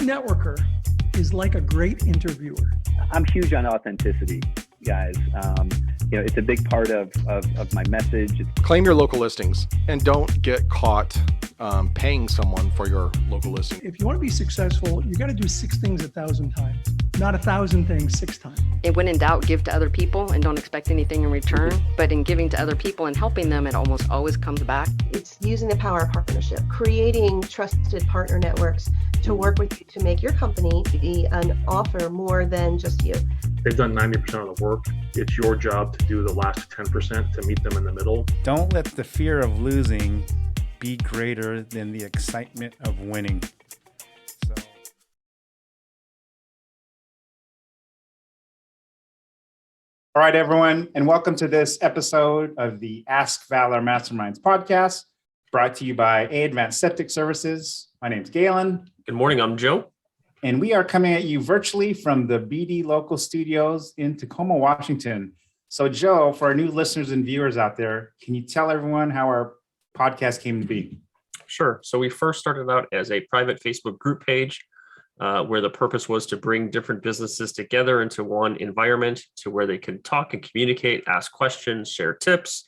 networker is like a great interviewer. I'm huge on authenticity, guys. It's a big part of my message. Claim your local listings and don't get caught paying someone for your local listing. If you want to be successful, you got to do 6 things 1,000 times, not 1,000 things 6 times. And when in doubt, give to other people and don't expect anything in return. But in giving to other people and helping them, it almost always comes back. It's using the power of partnership, creating trusted partner networks to work with you to make your company be an offer more than just you. They've done 90% of the work. It's your job to do the last 10% to meet them in the middle. Don't let the fear of losing be greater than the excitement of winning. All right, everyone, and welcome to this episode of the Ask Valor Masterminds podcast, brought to you by Advanced Septic Services. My name's Galen. Good morning, I'm Joe. And we are coming at you virtually from the BD local studios in Tacoma, Washington. So Joe, for our new listeners and viewers out there, can you tell everyone how our podcast came to be? Sure. So we first started out as a private Facebook group page where the purpose was to bring different businesses together into one environment to where they can talk and communicate, ask questions, share tips,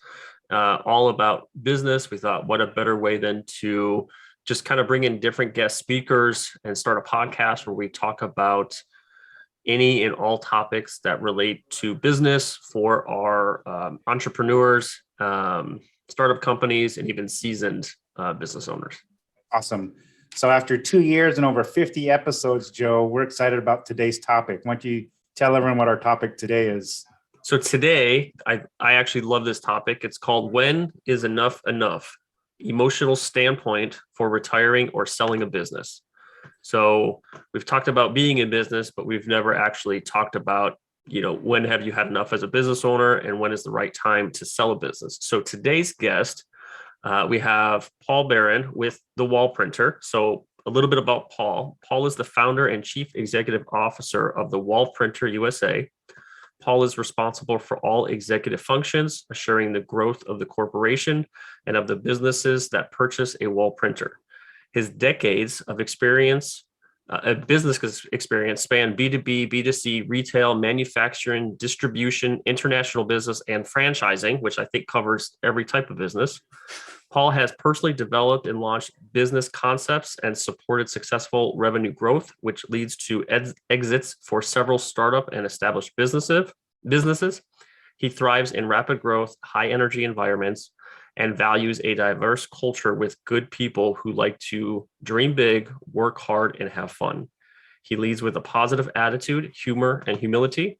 all about business. We thought, what a better way than to just kind of bring in different guest speakers and start a podcast where we talk about any and all topics that relate to business for our entrepreneurs, startup companies, and even seasoned business owners. Awesome. So after 2 years and over 50 episodes, Joe, we're excited about today's topic. Why don't you tell everyone what our topic today is? So today, I actually love this topic. It's called When is Enough Enough? Emotional standpoint for retiring or selling a business. So we've talked about being in business, but we've never actually talked about, when have you had enough as a business owner and when is the right time to sell a business? So today's guest, we have Paul Barron with The Wall Printer. So a little bit about Paul. Paul is the founder and chief executive officer of The Wall Printer USA. Paul is responsible for all executive functions, assuring the growth of the corporation and of the businesses that purchase a wall printer. His decades of experience, business experience span B2B, B2C, retail, manufacturing, distribution, international business, and franchising, which I think covers every type of business. Paul has personally developed and launched business concepts and supported successful revenue growth, which leads to exits for several startup and established businesses. He thrives in rapid growth, high energy environments, and values a diverse culture with good people who like to dream big, work hard, and have fun. He leads with a positive attitude, humor, and humility.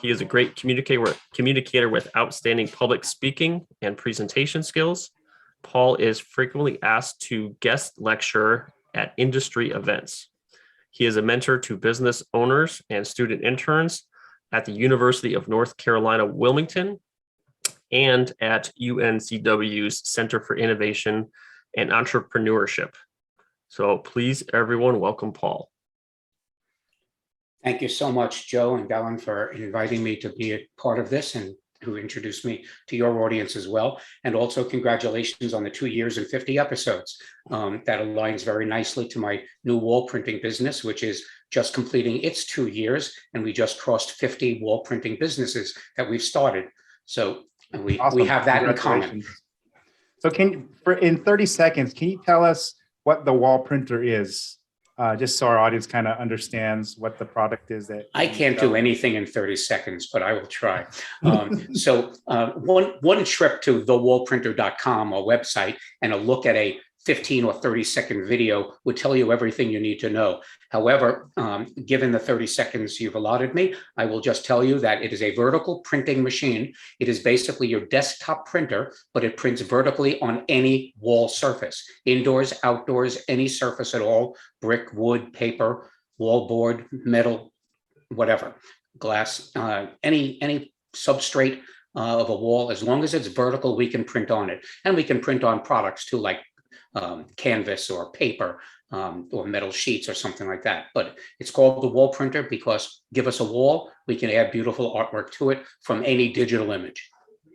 He is a great communicator with outstanding public speaking and presentation skills. Paul is frequently asked to guest lecture at industry events. He is a mentor to business owners and student interns at the University of North Carolina, Wilmington, and at UNCW's Center for Innovation and Entrepreneurship. So please, everyone, welcome Paul. Thank you so much, Joe and Valor, for inviting me to be a part of this and who introduced me to your audience as well. And also congratulations on the 2 years and 50 episodes. That aligns very nicely to my new wall printing business, which is just completing its 2 years. And we just crossed 50 wall printing businesses that we've started. So we have that in common. So in 30 seconds, can you tell us what the wall printer is? Just so our audience kind of understands what the product is that I can't do anything in 30 seconds, but I will try. So one trip to thewallprinter.com, our website, and a look at a 15 or 30-second video would tell you everything you need to know. However, given the 30 seconds you've allotted me, I will just tell you that it is a vertical printing machine. It is basically your desktop printer, but it prints vertically on any wall surface, indoors, outdoors, any surface at all, brick, wood, paper, wallboard, metal, whatever, glass, any substrate of a wall. As long as it's vertical, we can print on it. And we can print on products too, like canvas or paper or metal sheets or something like that. But it's called the wall printer because give us a wall, we can add beautiful artwork to it from any digital image.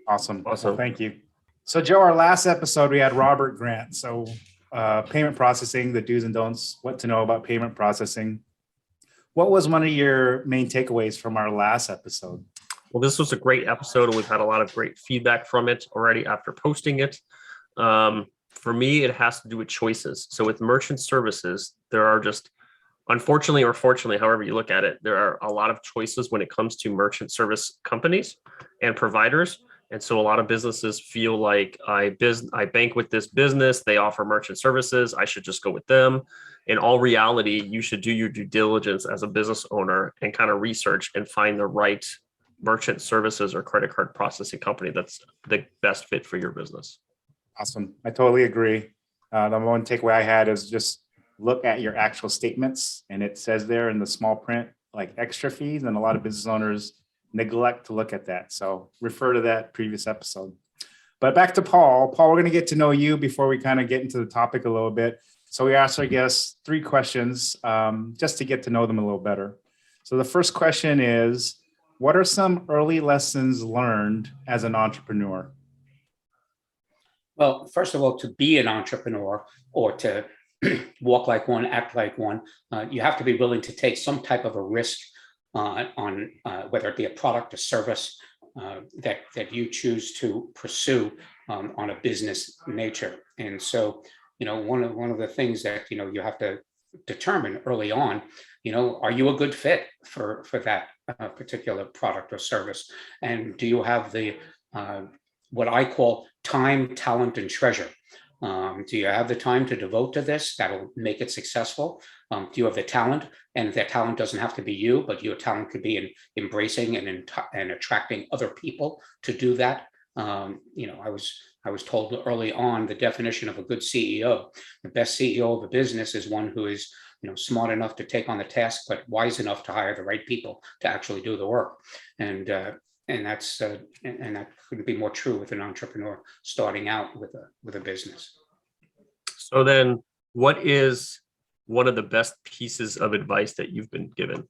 Awesome. Thank you. So Joe, our last episode, we had Robert Grant. So payment processing, the do's and don'ts, what to know about payment processing. What was one of your main takeaways from our last episode? Well, this was a great episode, and we've had a lot of great feedback from it already after posting it. For me, it has to do with choices. So with merchant services, there are just, unfortunately or fortunately, however you look at it, there are a lot of choices when it comes to merchant service companies and providers. And so a lot of businesses feel like I bank with this business, they offer merchant services, I should just go with them. In all reality, you should do your due diligence as a business owner and kind of research and find the right merchant services or credit card processing company that's the best fit for your business. Awesome. I totally agree. The one takeaway I had is just look at your actual statements, and it says there in the small print, like extra fees, and a lot of business owners neglect to look at that. So refer to that previous episode. But back to Paul. Paul, we're going to get to know you before we kind of get into the topic a little bit. So we asked our guests 3 questions just to get to know them a little better. So the first question is, what are some early lessons learned as an entrepreneur? Well, first of all, to be an entrepreneur or to walk like one, act like one, you have to be willing to take some type of a risk on whether it be a product or service that you choose to pursue on a business nature. And so, one of the things that, you have to determine early on, are you a good fit for that particular product or service? And do you have the what I call time, talent, and treasure? Do you have the time to devote to this that'll make it successful? Do you have the talent? And that talent doesn't have to be you, but your talent could be in embracing and attracting other people to do that. I was told early on the definition of a good CEO. The best CEO of a business is one who is smart enough to take on the task, but wise enough to hire the right people to actually do the work. And that's and that couldn't be more true with an entrepreneur starting out with a business. So then, what is one of the best pieces of advice that you've been given?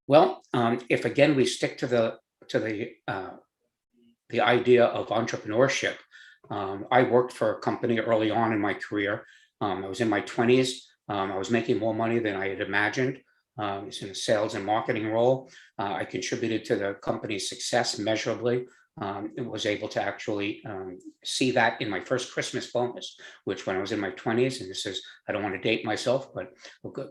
Well, if again we stick to the idea of entrepreneurship, I worked for a company early on in my career. I was in my 20s. I was making more money than I had imagined. I was in a sales and marketing role. I contributed to the company's success measurably. And was able to actually see that in my first Christmas bonus, which when I was in my 20s, and this is, I don't want to date myself, but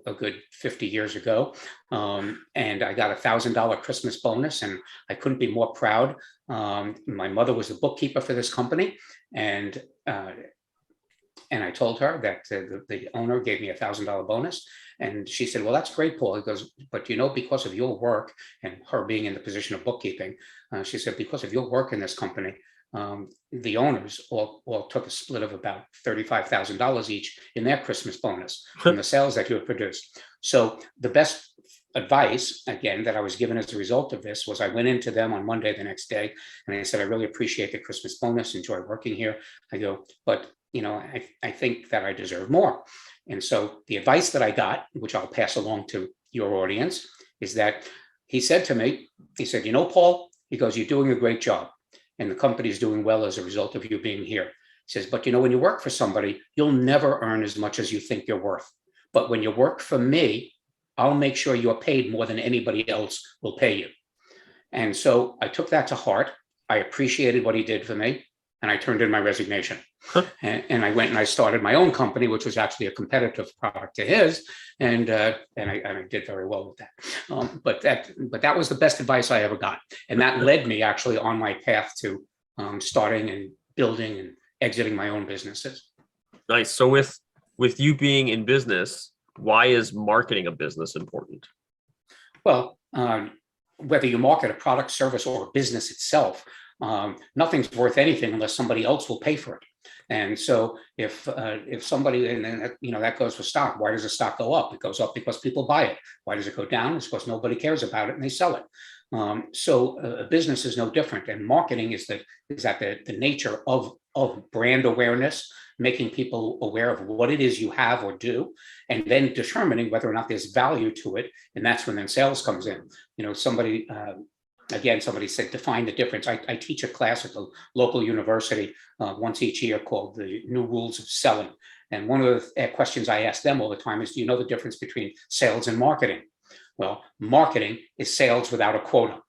a good 50 years ago. And I got $1,000 Christmas bonus, and I couldn't be more proud. My mother was the bookkeeper for this company, and I told her that the owner gave me $1,000 bonus. And she said, well, that's great, Paul. He goes, but because of your work and her being in the position of bookkeeping, she said, because of your work in this company, the owners all took a split of about $35,000 each in their Christmas bonus from the sales that you had produced. So the best advice, again, that I was given as a result of this was I went into them on Monday the next day, and I said, I really appreciate the Christmas bonus, enjoy working here. I go, but I think that I deserve more. And so the advice that I got, which I'll pass along to your audience, is that he said to me, he said, Paul, he goes, you're doing a great job, and the company's doing well as a result of you being here. He says, but when you work for somebody, you'll never earn as much as you think you're worth. But when you work for me, I'll make sure you're paid more than anybody else will pay you. And so I took that to heart. I appreciated what he did for me, and I turned in my resignation. And I went and I started my own company, which was actually a competitive product to his, and I did very well with that. But that was the best advice I ever got, and that led me actually on my path to starting and building and exiting my own businesses. Nice. So with you being in business, why is marketing a business important? Well, whether you market a product, service, or a business itself, nothing's worth anything unless somebody else will pay for it. And so if somebody, and then that goes for stock. Why does the stock go up? It goes up because people buy it. Why does it go down? It's because nobody cares about it and they sell it. So a business is no different, and marketing is at the nature of brand awareness, making people aware of what it is you have or do, and then determining whether or not there's value to it. And that's when then sales comes in. Somebody Again, somebody said, define the difference. I teach a class at the local university once each year called the New Rules of Selling. And one of the questions I ask them all the time is, do you know the difference between sales and marketing? Well, marketing is sales without a quota.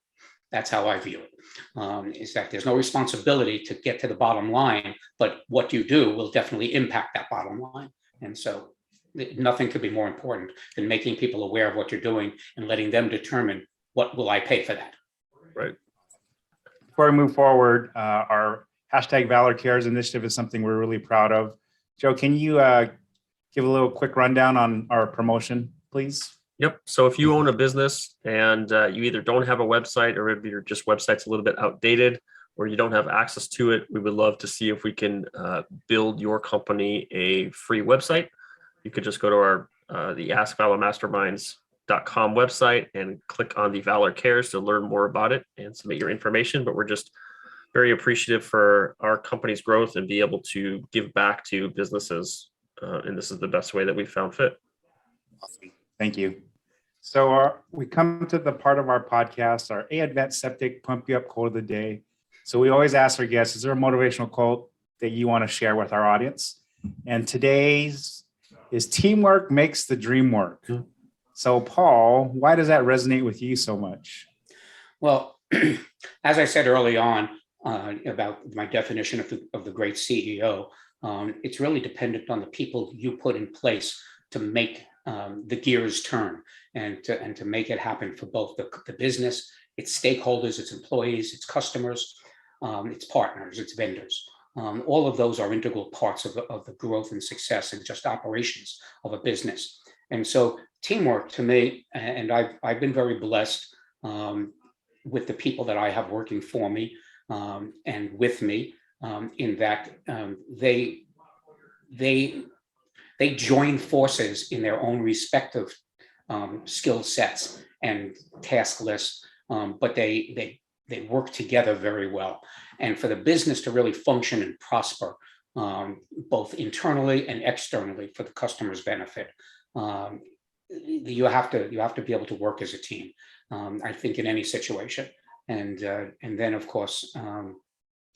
That's how I view it. Is that there's no responsibility to get to the bottom line, but what you do will definitely impact that bottom line. And so nothing could be more important than making people aware of what you're doing and letting them determine what will I pay for that. Right. Before we move forward, our hashtag Valor Cares initiative is something we're really proud of. Joe, can you give a little quick rundown on our promotion, please? Yep. So if you own a business and you either don't have a website, or if your just website's a little bit outdated, or you don't have access to it, we would love to see if we can build your company a free website. You could just go to our the Ask Valor Masterminds.com website and click on the Valor Cares to learn more about it and submit your information. But we're just very appreciative for our company's growth and be able to give back to businesses. And this is the best way that we found fit. Awesome. Thank you. So we come to the part of our podcast, our Advent Septic Pump You Up quote of the day. So we always ask our guests, is there a motivational quote that you want to share with our audience? And today's is teamwork makes the dream work. So Paul, why does that resonate with you so much? Well, as I said early on about my definition of the great CEO, it's really dependent on the people you put in place to make the gears turn and to make it happen for both the business, its stakeholders, its employees, its customers, its partners, its vendors. All of those are integral parts of the growth and success and just operations of a business. And so teamwork to me, and I've been very blessed with the people that I have working for me and with me, in that they join forces in their own respective skill sets and task lists, but they work together very well. And for the business to really function and prosper, both internally and externally for the customer's benefit, you have to be able to work as a team. I think in any situation, and then of course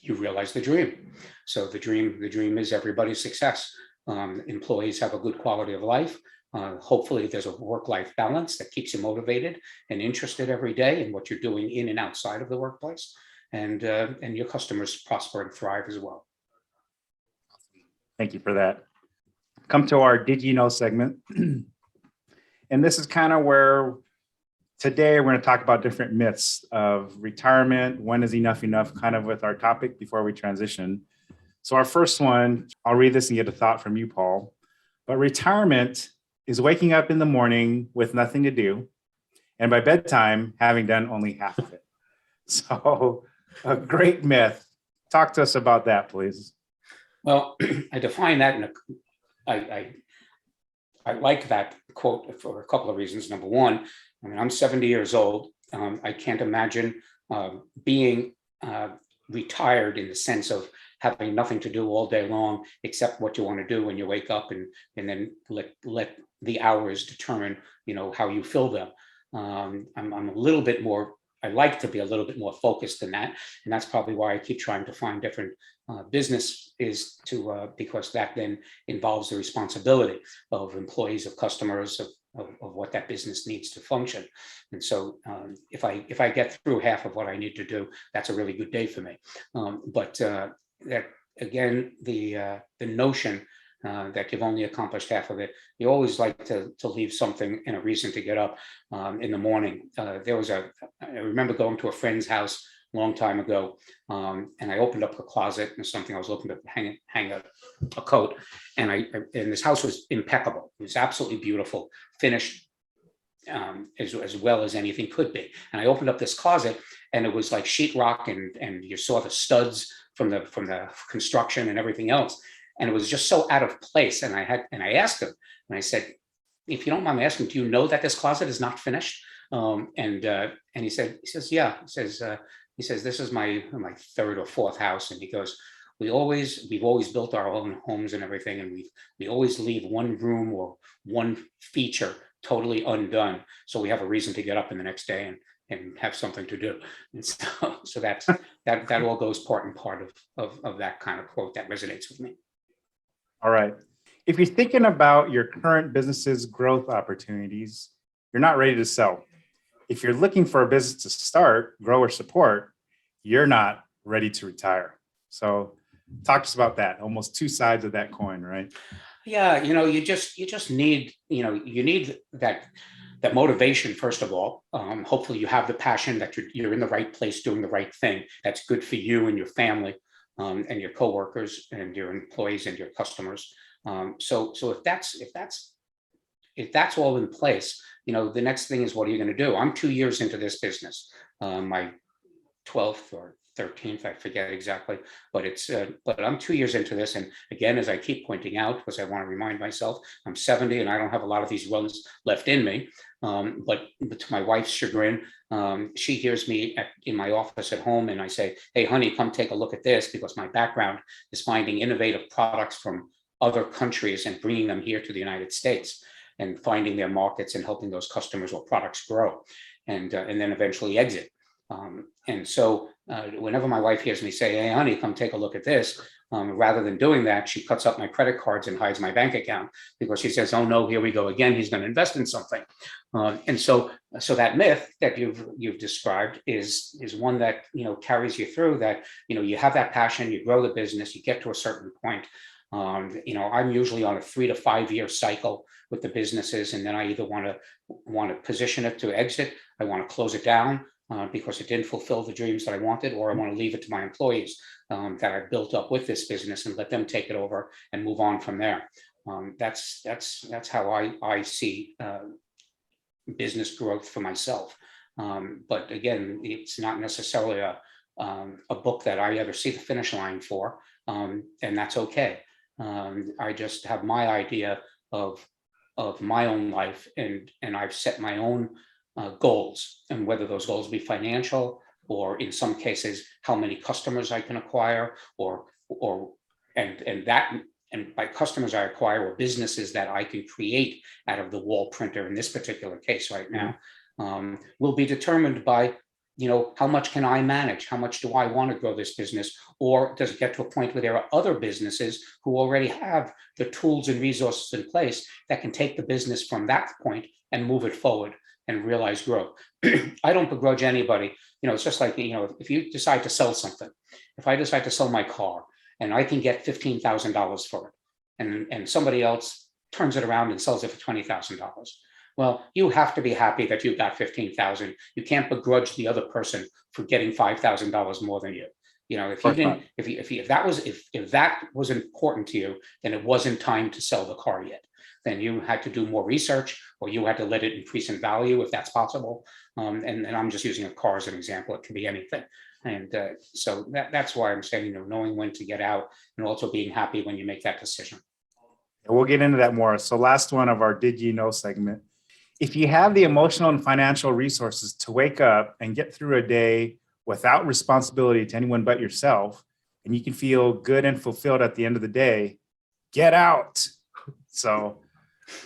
you realize the dream. So the dream is everybody's success. Employees have a good quality of life. Hopefully there's a work-life balance that keeps you motivated and interested every day in what you're doing in and outside of the workplace, and your customers prosper and thrive as well. Thank you for that. Come to our Did You Know segment. And this is kind of where today we're going to talk about different myths of retirement. When is enough, kind of with our topic before we transition. So our first one, I'll read this and get a thought from you, Paul. But retirement is waking up in the morning with nothing to do, and by bedtime, having done only half of it. So a great myth. Talk to us about that, please. Well, I define that I like that quote for a couple of reasons. Number one, I mean, I'm 70 years old. I can't imagine being retired in the sense of having nothing to do all day long except what you want to do when you wake up, and then let the hours determine, how you fill them. I'm a little bit more, I like to be a little bit more focused than that. And that's probably why I keep trying to find different business is to, because that then involves the responsibility of employees, of customers, of what that business needs to function. And so if I get through half of what I need to do, that's a really good day for me. But that again, the notion that you've only accomplished half of it, you always like to leave something and a reason to get up in the morning. I remember going to a friend's house a long time ago, and I opened up a closet and something I was looking to hang a coat, and this house was impeccable. It was absolutely beautiful, finished as well as anything could be. And I opened up this closet, and it was like sheetrock, and you saw the studs from the construction and everything else. And it was just so out of place. And I asked him, and I said, if you don't mind me asking, do you know that this closet is not finished? And he says, yeah. He says, this is my third or fourth house. And he goes, we've always built our own homes and everything. And we always leave one room or one feature totally undone. So we have a reason to get up in the next day and have something to do. And so that all goes part and part of that kind of quote that resonates with me. All right. If you're thinking about your current business's growth opportunities, you're not ready to sell. If you're looking for a business to start, grow, or support, you're not ready to retire. So talk to us about that. Almost two sides of that coin, right? Yeah, you just need, you need that motivation, first of all. Hopefully you have the passion that you're in the right place doing the right thing. That's good for you and your family, and your coworkers and your employees and your customers. So if that's all in place, the next thing is, what are you going to do? I'm 2 years into this business, my 12th or 13th, I forget exactly, but I'm 2 years into this. And again, as I keep pointing out, because I want to remind myself, I'm 70 and I don't have a lot of these runs left in me. But to my wife's chagrin, she hears me in my office at home, and I say, hey, honey, come take a look at this, because my background is finding innovative products from other countries and bringing them here to the United States and finding their markets and helping those customers or products grow and then eventually exit. And so whenever my wife hears me say, hey, honey, come take a look at this, rather than doing that, she cuts up my credit cards and hides my bank account, because she says, oh no, here we go again. He's going to invest in something. And so that myth that you've described is one that, carries you through, that, you have that passion, you grow the business, you get to a certain point. I'm usually on a 3 to 5 year cycle with the businesses. And then I either want to position it to exit. I want to close it down because it didn't fulfill the dreams that I wanted, or I want to leave it to my employees that I built up with this business and let them take it over and move on from there. That's how I see business growth for myself. But again, it's not necessarily a book that I ever see the finish line for, and that's okay. I just have my idea of my own life, and I've set my own goals, and whether those goals be financial, or in some cases how many customers I can acquire, and by customers I acquire, or businesses that I can create out of the wall printer in this particular case right now, will be determined by, how much can I manage? How much do I want to grow this business? Or does it get to a point where there are other businesses who already have the tools and resources in place that can take the business from that point and move it forward and realize growth? I don't begrudge anybody. It's just like, if you decide to sell something, if I decide to sell my car and I can get $15,000 for it, and somebody else turns it around and sells it for $20,000. Well, you have to be happy that you got $15,000. You can't begrudge the other person for getting $5,000 more than you. If you didn't, if that was important to you, then it wasn't time to sell the car yet. Then you had to do more research, or you had to let it increase in value if that's possible. And I'm just using a car as an example. It could be anything. And so that's why I'm saying, knowing when to get out, and also being happy when you make that decision. We'll get into that more. So last one of our Did You Know segment. If you have the emotional and financial resources to wake up and get through a day without responsibility to anyone but yourself, and you can feel good and fulfilled at the end of the day, get out. So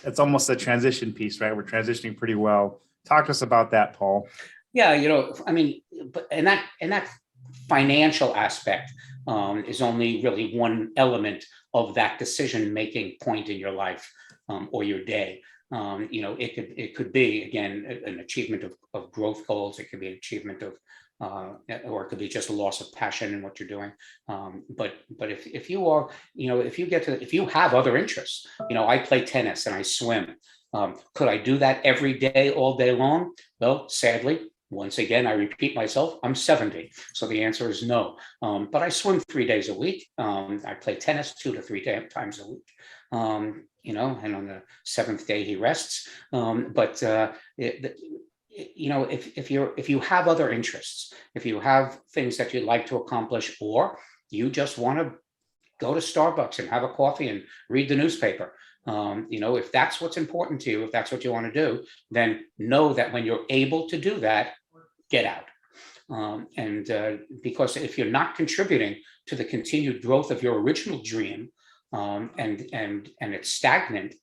it's almost a transition piece, right? We're transitioning pretty well. Talk to us about that, Paul. Yeah, and that financial aspect is only really one element of that decision-making point in your life or your day. It could be, again, an achievement of growth goals. It could be an achievement of, or it could be just a loss of passion in what you're doing. But if you are, if you have other interests, I play tennis and I swim. Could I do that every day, all day long? Well, sadly, once again, I repeat myself, I'm 70. So the answer is no. But I swim 3 days a week. I play tennis 2 to 3 times a week. And on the 7th day he rests. If you have other interests, if you have things that you'd like to accomplish, or you just want to go to Starbucks and have a coffee and read the newspaper, if that's what's important to you, if that's what you want to do, then know that when you're able to do that, get out. Because if you're not contributing to the continued growth of your original dream, and it's stagnant,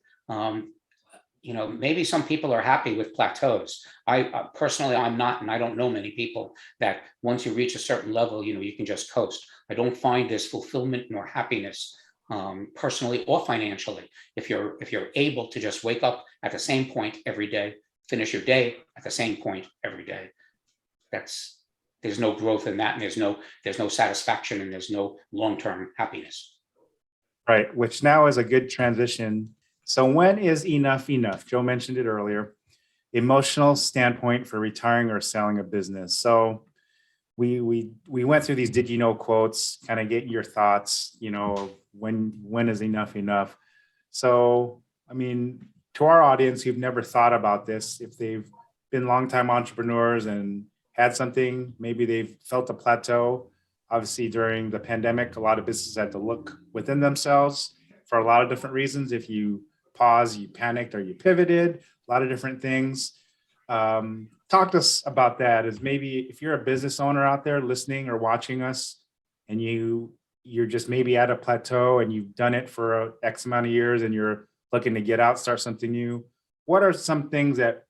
maybe some people are happy with plateaus. I personally, I'm not, and I don't know many people that once you reach a certain level, you can just coast. I don't find this fulfillment nor happiness, personally or financially. If you're able to just wake up at the same point every day, finish your day at the same point every day, there's no growth in that, and there's no satisfaction, and there's no long-term happiness. Right, which now is a good transition. So when is enough enough? Joe mentioned it earlier. Emotional standpoint for retiring or selling a business. So we went through these did you know quotes, kind of get your thoughts, when is enough enough? So, I mean, to our audience who've never thought about this, if they've been longtime entrepreneurs and had something, maybe they've felt a plateau. Obviously, during the pandemic, a lot of businesses had to look within themselves for a lot of different reasons. If you pause, you panicked, or you pivoted, a lot of different things. Talk to us about that. Is maybe if you're a business owner out there listening or watching us, and you're just maybe at a plateau and you've done it for X amount of years and you're looking to get out, start something new. What are some things that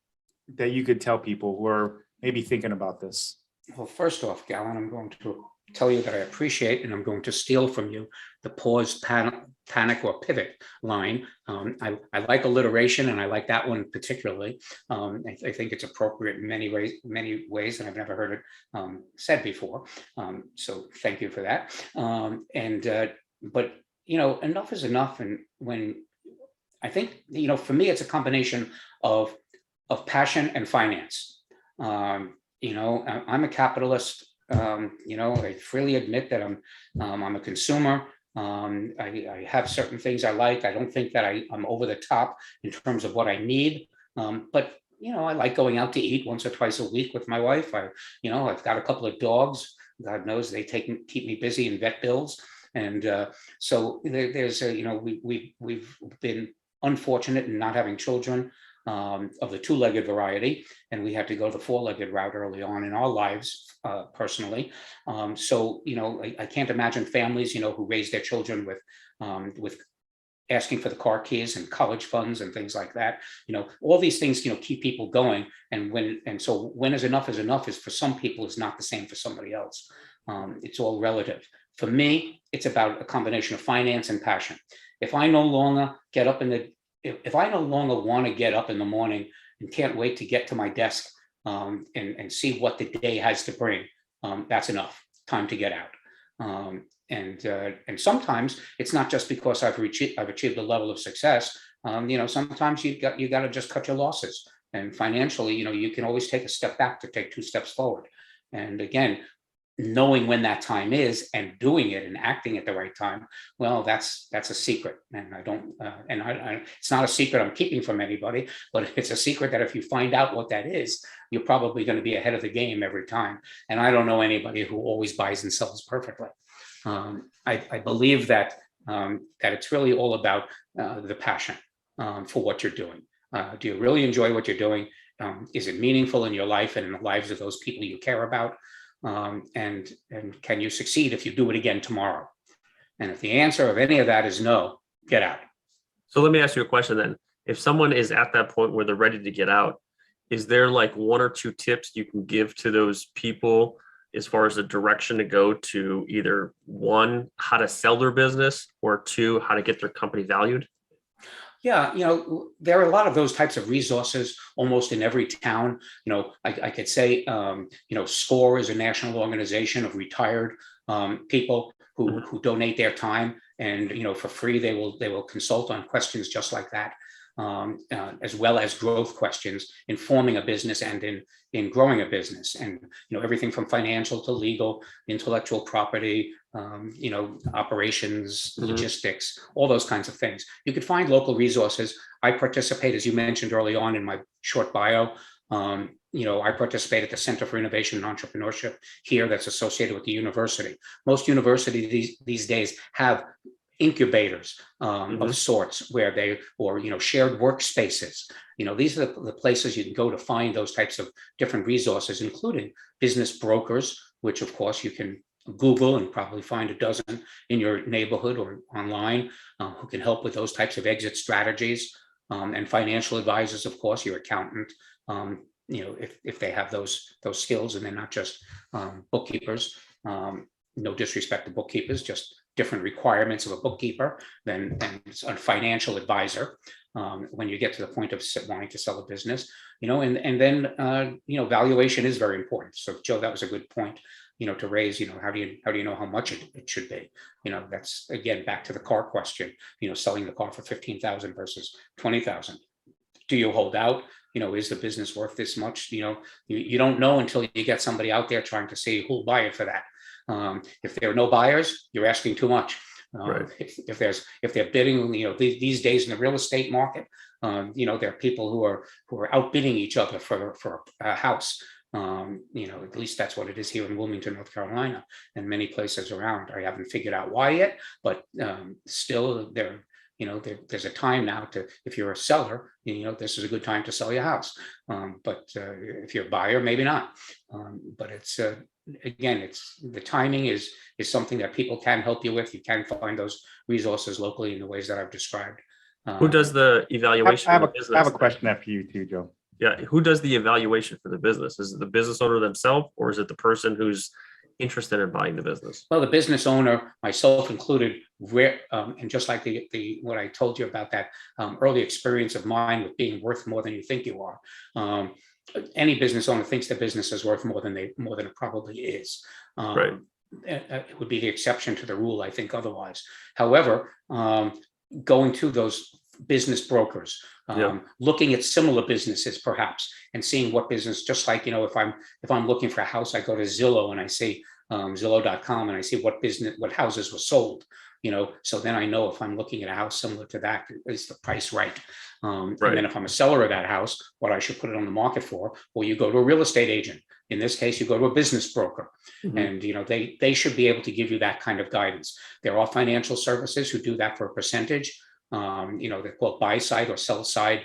you could tell people who are maybe thinking about this? Well, first off, Galen, I'm going to tell you that I appreciate, and I'm going to steal from you, the pause, panic, or pivot line. I like alliteration, and I like that one particularly. I think it's appropriate in many ways, and I've never heard it said before. So thank you for that. But enough is enough, and when I think for me, it's a combination of passion and finance. I'm a capitalist. I freely admit that I'm a consumer. I have certain things I like. I don't think that I'm over the top in terms of what I need. But I like going out to eat once or twice a week with my wife. I've got a couple of dogs. God knows they keep me busy in vet bills. And so there's we've been unfortunate in not having children of the two-legged variety, and we had to go the four-legged route early on in our lives, personally. So I can't imagine families who raise their children with asking for the car keys and college funds and things like that. All these things keep people going, and so when is enough is for some people is not the same for somebody else. It's all relative. For me, it's about a combination of finance and passion. If I no longer want to get up in the morning and can't wait to get to my desk and see what the day has to bring, that's enough. Time to get out. And sometimes it's not just because I've achieved a level of success. Sometimes you got to just cut your losses. And financially, you can always take a step back to take 2 steps forward. And again, knowing when that time is and doing it and acting at the right time, well, that's a secret. And I don't, it's not a secret I'm keeping from anybody, but it's a secret that if you find out what that is, you're probably going to be ahead of the game every time. And I don't know anybody who always buys and sells perfectly. I believe that it's really all about the passion for what you're doing. Do you really enjoy what you're doing? Is it meaningful in your life and in the lives of those people you care about? And can you succeed if you do it again tomorrow? And if the answer of any of that is no, get out. So let me ask you a question then. If someone is at that point where they're ready to get out, is there like 1 or 2 tips you can give to those people as far as the direction to go to either 1, how to sell their business, or 2, how to get their company valued? Yeah, there are a lot of those types of resources almost in every town. I could say, SCORE is a national organization of retired people who donate their time, and for free they will consult on questions just like that, as well as growth questions in forming a business and in growing a business, and everything from financial to legal, intellectual property, operations, logistics, all those kinds of things. You could find local resources. I participate, as you mentioned early on in my short bio, I participate at the Center for Innovation and Entrepreneurship here that's associated with the university. Most universities these days have incubators of sorts where shared workspaces. These are the places you can go to find those types of different resources, including business brokers, which of course you can Google and probably find a dozen in your neighborhood or online who can help with those types of exit strategies. and financial advisors, of course, your accountant, if they have those skills and they're not just bookkeepers. No disrespect to bookkeepers, just different requirements of a bookkeeper than a financial advisor. When you get to the point of wanting to sell a business, and then valuation is very important. So Joe, that was a good point, to raise. How do you know how much it should be? That's again back to the car question. Selling the car for 15,000 versus 20,000. Do you hold out? Is the business worth this much? You don't know until you get somebody out there trying to see who'll buy it for that. If there are no buyers, you're asking too much. Right. If they're bidding, these days in the real estate market, there are people who are outbidding each other for a house. At least that's what it is here in Wilmington, North Carolina, and many places around. I haven't figured out why yet, but still there's a time now if you're a seller, this is a good time to sell your house. But if you're a buyer, maybe not. But it's again, it's the timing is something that people can help you with. You can find those resources locally in the ways that I've described. Who does the evaluation? I have for the business? I have a question after you too, Joe. Yeah, who does the evaluation for the business? Is it the business owner themselves, or is it the person who's interested in buying the business? Well, the business owner, myself included, and just like the what I told you about that early experience of mine with being worth more than you think you are. Any business owner thinks their business is worth more than it probably is. Right. It would be the exception to the rule, I think, otherwise. However, going to those business brokers, looking at similar businesses perhaps, and seeing what business, just like, if I'm looking for a house, I go to Zillow and I see Zillow.com and I see what houses were sold, so then I know if I'm looking at a house similar to that, is the price right? And then if I'm a seller of that house, what I should put it on the market for, well, you go to a real estate agent. In this case, you go to a business broker, and they should be able to give you that kind of guidance. There are financial services who do that for a percentage. They're called buy side or sell side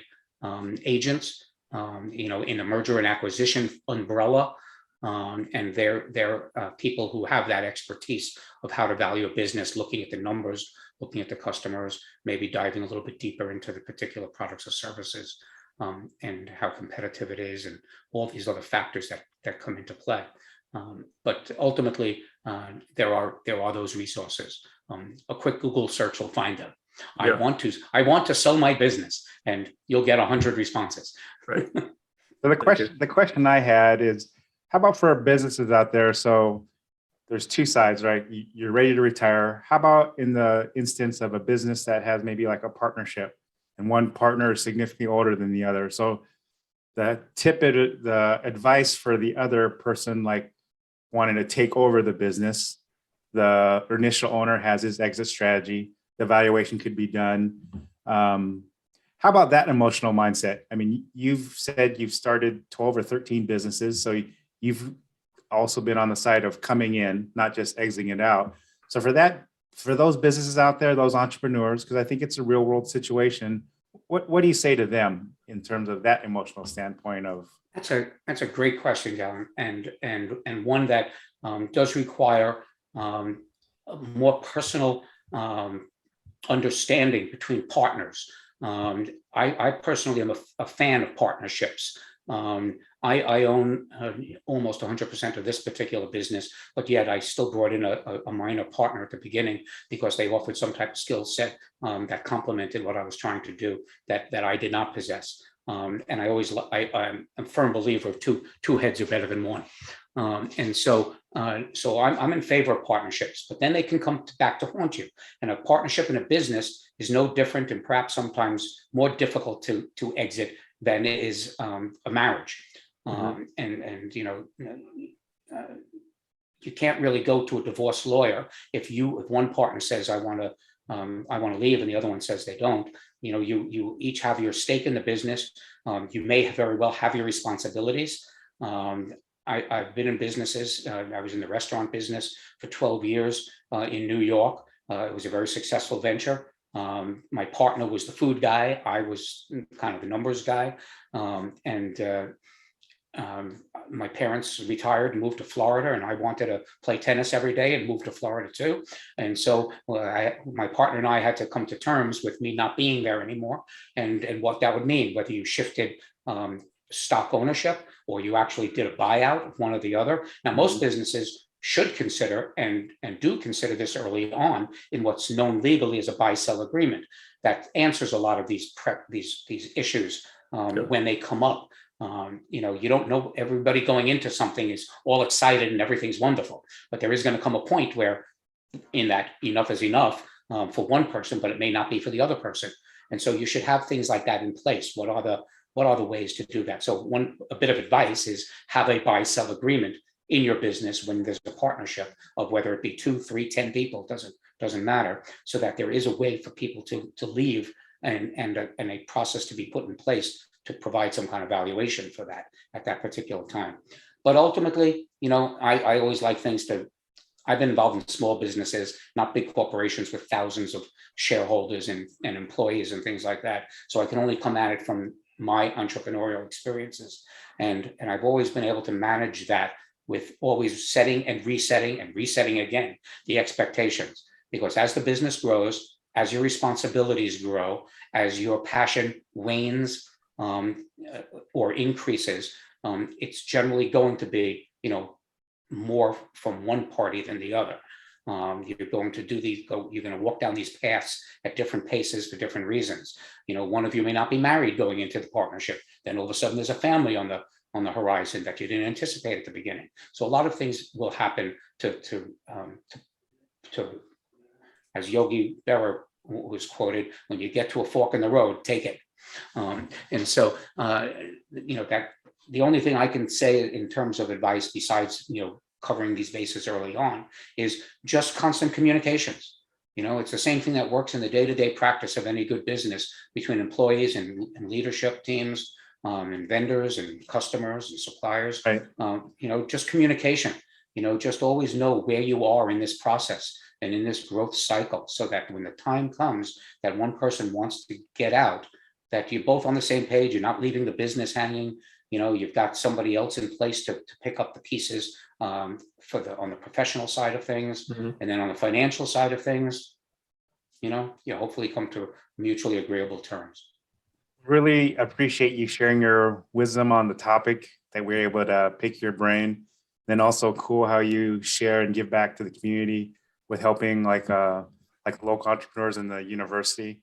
agents, in a merger and acquisition umbrella. And they're people who have that expertise of how to value a business, looking at the numbers, looking at the customers, maybe diving a little bit deeper into the particular products or services, and how competitive it is, and all these other factors that come into play. But ultimately, there are those resources. A quick Google search will find them. I want to sell my business, and you'll get 100 responses. Right. So the question I had is, how about for businesses out there? So there's two sides, right? You're ready to retire. How about in the instance of a business that has maybe like a partnership, and one partner is significantly older than the other? So the advice for the other person, like wanting to take over the business, the initial owner has his exit strategy, the valuation could be done. How about that emotional mindset? I mean, you've said you've started 12 or 13 businesses, so you've also been on the side of coming in, not just exiting it out. So for those businesses out there, those entrepreneurs, because I think it's a real world situation, what do you say to them in terms of that emotional standpoint of? That's a great question, Gavin, and one that does require a more personal understanding between partners. I personally am a fan of partnerships. I own almost 100% of this particular business, but yet I still brought in a minor partner at the beginning because they offered some type of skill set that complemented what I was trying to do that I did not possess. And I'm a firm believer of two heads are better than one. And so I'm in favor of partnerships, but then they can come back to haunt you. And a partnership in a business is no different, and perhaps sometimes more difficult to exit than it is a marriage. And you can't really go to a divorce lawyer if one partner says I want to leave and the other one says they don't. You each have your stake in the business. You may very well have your responsibilities. I've been in businesses. I was in the restaurant business for 12 years in New York. It was a very successful venture. My partner was the food guy. I was kind of the numbers guy. And my parents retired and moved to Florida, and I wanted to play tennis every day and moved to Florida too. And so my partner and I had to come to terms with me not being there anymore, and what that would mean, whether you shifted stock ownership or you actually did a buyout of one or the other. Now, most businesses should consider and do consider this early on in what's known legally as a buy-sell agreement. That answers a lot of these issues when they come up. You don't know, everybody going into something is all excited and everything's wonderful, but there is going to come a point where in that enough is enough for one person, but it may not be for the other person. And so you should have things like that in place. What are the ways to do that? So a bit of advice is have a buy-sell agreement in your business when there's a partnership of whether it be 2, 3, 10 people, doesn't matter, so that there is a way for people to leave and a process to be put in place to provide some kind of valuation for that at that particular time. But ultimately, I always like things I've been involved in small businesses, not big corporations with thousands of shareholders and employees and things like that. So I can only come at it from my entrepreneurial experiences. And I've always been able to manage that with always setting and resetting again the expectations. Because as the business grows, as your responsibilities grow, as your passion wanes or increases, it's generally going to be, more from one party than the other. You're going to you're going to walk down these paths at different paces for different reasons. One of you may not be married going into the partnership. Then all of a sudden there's a family on the horizon that you didn't anticipate at the beginning. So a lot of things will happen to as Yogi Berra was quoted, when you get to a fork in the road, take it. And so, that the only thing I can say in terms of advice, besides, covering these bases early on, is just constant communications. It's the same thing that works in the day-to-day practice of any good business between employees and leadership teams, and vendors and customers and suppliers. Right. Just communication. Just always know where you are in this process and in this growth cycle, so that when the time comes that one person wants to get out, that you're both on the same page. You're not leaving the business hanging. You've got somebody else in place to pick up the pieces on the professional side of things, and then on the financial side of things, you hopefully come to mutually agreeable terms. Really appreciate you sharing your wisdom on the topic, that we're able to pick your brain. Then also cool how you share and give back to the community with helping like local entrepreneurs in the university.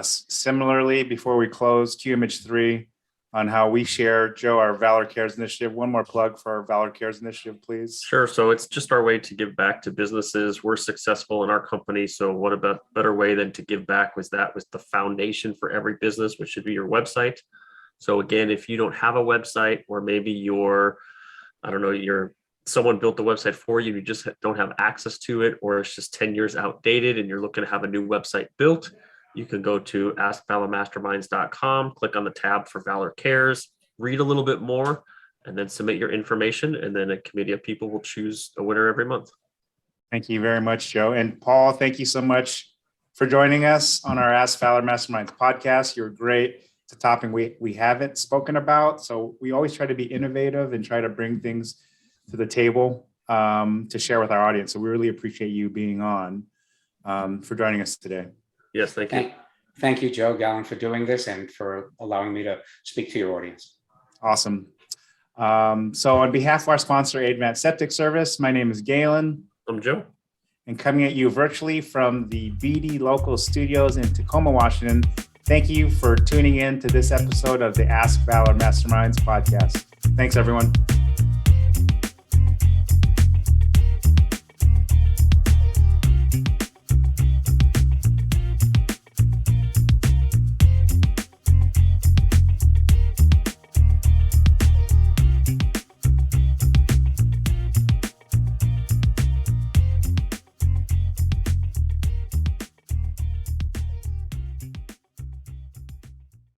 Similarly, before we close, cue image 3 on how we share, Joe, our Valor Cares initiative. One more plug for our Valor Cares initiative, please. Sure. So it's just our way to give back to businesses. We're successful in our company. So what about better way than to give back was the foundation for every business, which should be your website. So again, if you don't have a website, or maybe someone built the website for you, you just don't have access to it, or it's just 10 years outdated and you're looking to have a new website built, you can go to askvalormasterminds.com, click on the tab for Valor Cares, read a little bit more, and then submit your information. And then a committee of people will choose a winner every month. Thank you very much, Joe. And Paul, thank you so much for joining us on our Ask Valor Masterminds podcast. You're great. It's a topic we haven't spoken about. So we always try to be innovative and try to bring things to the table to share with our audience. So we really appreciate you being on for joining us today. Yes, thank you. Thank you, Joe Gallen, for doing this and for allowing me to speak to your audience. Awesome. So on behalf of our sponsor, Advanced Septic Service, my name is Galen. I'm Joe. And coming at you virtually from the BD local studios in Tacoma, Washington, thank you for tuning in to this episode of the Ask Valor Masterminds podcast. Thanks, everyone.